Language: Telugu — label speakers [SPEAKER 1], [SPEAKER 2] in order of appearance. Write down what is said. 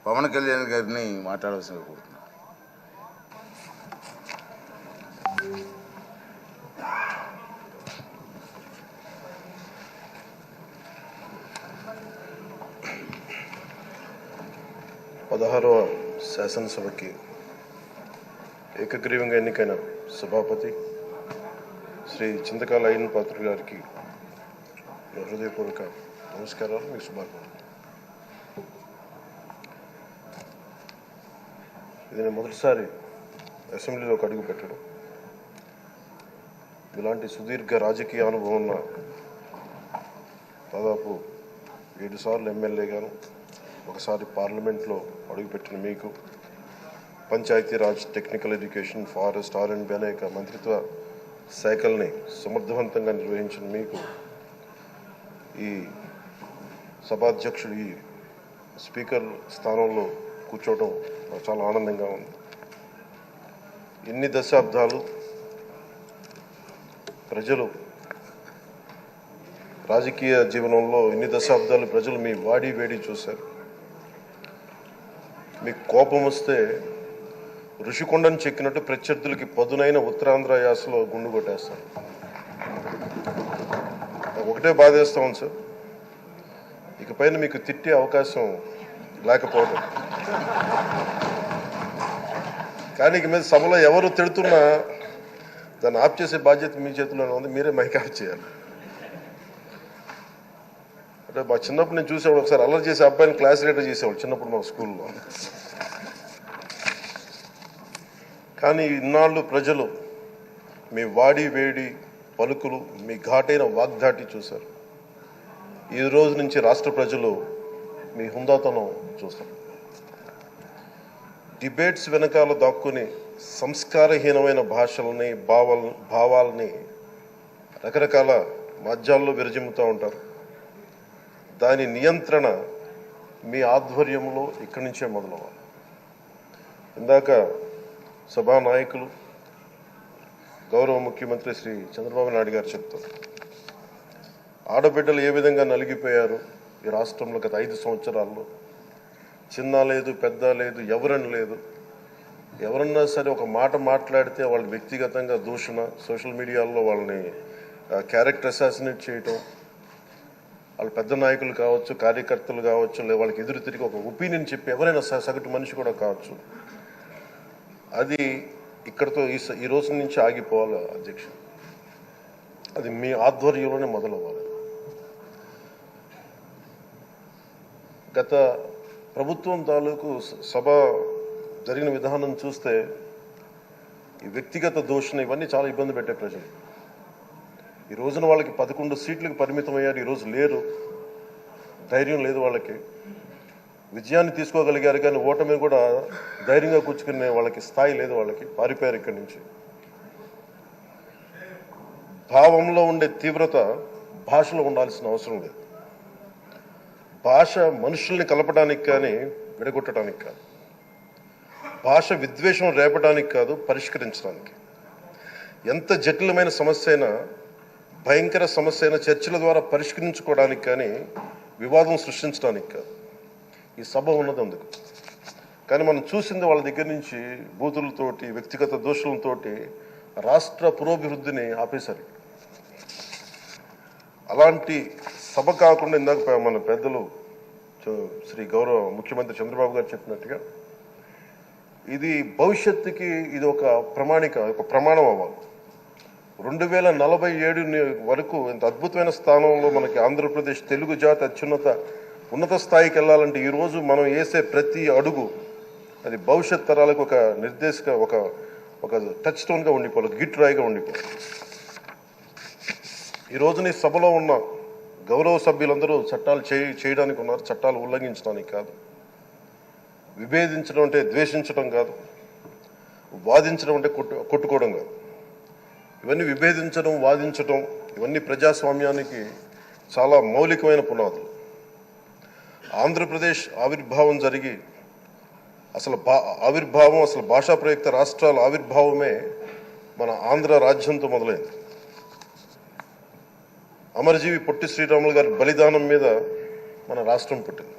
[SPEAKER 1] పవన్ కళ్యాణ్ గారిని మాట్లాడవలసిందిగా కోరుతున్నాను.
[SPEAKER 2] పదహారవ శాసనసభకి ఏకగ్రీవంగా ఎన్నికైన సభాపతి శ్రీ చింతకాల అయ్యన్ పాత్ర గారికి హృదయపూర్వక నమస్కారాలు, మీకు శుభాకాంక్షలు. ఇది నేను మొదటిసారి అసెంబ్లీలోకి అడుగు పెట్టడం. ఇలాంటి సుదీర్ఘ రాజకీయ అనుభవం ఉన్న దాదాపు 7 సార్లు ఎమ్మెల్యేగాను, ఒకసారి పార్లమెంట్లో అడుగుపెట్టిన మీకు, Panchayati Raj, technical education, forest, R&B అనేక మంత్రిత్వ శాఖల్ని సమర్థవంతంగా నిర్వహించిన మీకు ఈ సభాధ్యక్షుడు, ఈ స్పీకర్ స్థానంలో కూర్చోవడం నాకు చాలా ఆనందంగా ఉంది. ఇన్ని దశాబ్దాలు ప్రజలు రాజకీయ జీవనంలో ఇన్ని దశాబ్దాలు ప్రజలు మీ వాడి వేడి చూశారు. మీకు కోపం వస్తే ఋషికొండను చెక్కినట్టు ప్రత్యర్థులకి పదునైన ఉత్తరాంధ్ర యాసలో గుండు కొట్టేస్తారు. నాకు ఒకటే బాధేస్తా ఉంది సార్, ఇకపైన మీకు తిట్టే అవకాశం లేకపోవడం. కానీ ఇక మీద సభలో ఎవరు తిడుతున్నా దాన్ని ఆఫ్ చేసే బాధ్యత మీ చేతిలోనే ఉంది. మీరే మైక్ ఆఫ్ చేయాలి. అంటే మా చిన్నప్పుడు నేను చూసేవాడు, ఒకసారి అల్లరి చేసే అబ్బాయిని క్లాస్ లీడర్ చేసేవాడు చిన్నప్పుడు మా స్కూల్లో. కానీ ఇన్నాళ్ళు ప్రజలు మీ వాడి వేడి పలుకులు, మీ ఘాటైన వాగ్దాటి చూశారు. ఈ రోజు నుంచి రాష్ట్ర ప్రజలు మీ హుందాతనం చూస్తారు. డిబేట్స్ వెనకాల దాక్కుని సంస్కారహీనమైన భాషల్ని, భావాల్ని రకరకాల మాధ్యాల్లో విరజిమ్ముతూ ఉంటారు. దాని నియంత్రణ మీ ఆధ్వర్యంలో ఇక్కడి నుంచే మొదలవ్వాలి. ఇందాక సభానాయకులు గౌరవ ముఖ్యమంత్రి శ్రీ చంద్రబాబు నాయుడు గారు చెప్తారు, ఆడబిడ్డలు ఏ విధంగా నలిగిపోయారు ఈ రాష్ట్రంలో గత 5 సంవత్సరాల్లో. చిన్న లేదు, పెద్ద లేదు, ఎవరని లేదు. ఎవరన్నా సరే ఒక మాట మాట్లాడితే వాళ్ళు వ్యక్తిగతంగా దూషణ, సోషల్ మీడియాలో వాళ్ళని క్యారెక్టర్ అసాసినేట్ చేయటం, వాళ్ళు పెద్ద నాయకులు కావచ్చు, కార్యకర్తలు కావచ్చు, లేదా వాళ్ళకి ఎదురు తిరిగి ఒక ఒపీనియన్ చెప్పి ఎవరైనా సగటు మనిషి కూడా కావచ్చు, అది ఇక్కడతో ఈ రోజు నుంచి ఆగిపోవాలి అధ్యక్ష. అది మీ ఆధ్వర్యంలోనే మొదలవ్వాలి. గత ప్రభుత్వం తాలూకు సభ జరిగిన విధానం చూస్తే ఈ వ్యక్తిగత దూషణ ఇవన్నీ చాలా ఇబ్బంది పెట్టే ప్రజలు. ఈ రోజున వాళ్ళకి 11 సీట్లకు పరిమితం అయ్యారు, ఈరోజు లేరు, ధైర్యం లేదు వాళ్ళకి. విజయాన్ని తీసుకోగలిగారు కానీ ఓటమిని కూడా ధైర్యంగా కూర్చుకునే వాళ్ళకి స్థాయి లేదు, వాళ్ళకి పారిపోయారు ఇక్కడి నుంచి. భావంలో ఉండే తీవ్రత భాషలో ఉండాల్సిన అవసరం లేదు. భాష మనుషుల్ని కలపడానికి కానీ విడగొట్టడానికి కాదు, భాష విద్వేషం రేపడానికి కాదు, పరిష్కరించడానికి. ఎంత జటిలమైన సమస్య అయినా, భయంకర సమస్య అయినా చర్చల ద్వారా పరిష్కరించుకోవడానికి కానీ వివాదం సృష్టించడానికి కాదు. ఈ సభ ఉన్నది అందుకు. కానీ మనం చూసింది వాళ్ళ దగ్గర నుంచి బూతులతోటి, వ్యక్తిగత దోషులతోటి రాష్ట్ర పురోభివృద్ధిని ఆపేశారు. అలాంటి సభ కాకుండా ఇందాక మన పెద్దలు శ్రీ గౌరవ ముఖ్యమంత్రి చంద్రబాబు గారు చెప్పినట్టుగా ఇది భవిష్యత్తుకి ఇది ఒక ప్రమాణం అవ్వాలి. 2047 వరకు ఇంత అద్భుతమైన స్థానంలో మనకి ఆంధ్రప్రదేశ్ తెలుగు జాతి ఉన్నత స్థాయికి వెళ్ళాలంటే ఈరోజు మనం వేసే ప్రతి అడుగు అది భవిష్యత్ తరాలకు ఒక నిర్దేశక ఒక టచ్ స్టోన్గా ఉండిపోవాలి, గిట్ రాయిగా ఉండిపోవాలి. ఈ రోజున ఈ సభలో ఉన్న గౌరవ సభ్యులందరూ చట్టాలు చేయడానికి ఉన్నారు, చట్టాలు ఉల్లంఘించడానికి కాదు. విభేదించడం అంటే ద్వేషించడం కాదు, వాదించడం అంటే కొట్టుకోవడం కాదు. ఇవన్నీ విభేదించడం, వాదించడం ఇవన్నీ ప్రజాస్వామ్యానికి చాలా మౌలికమైన పునాదులు. ఆంధ్రప్రదేశ్ ఆవిర్భావం జరిగి అసలు భాషా ప్రయుక్త రాష్ట్రాల ఆవిర్భావమే మన ఆంధ్ర రాజ్యంతో మొదలైంది. అమరజీవి పొట్టి శ్రీరాములు గారి బలిదానం మీద మన రాష్ట్రం పుట్టింది.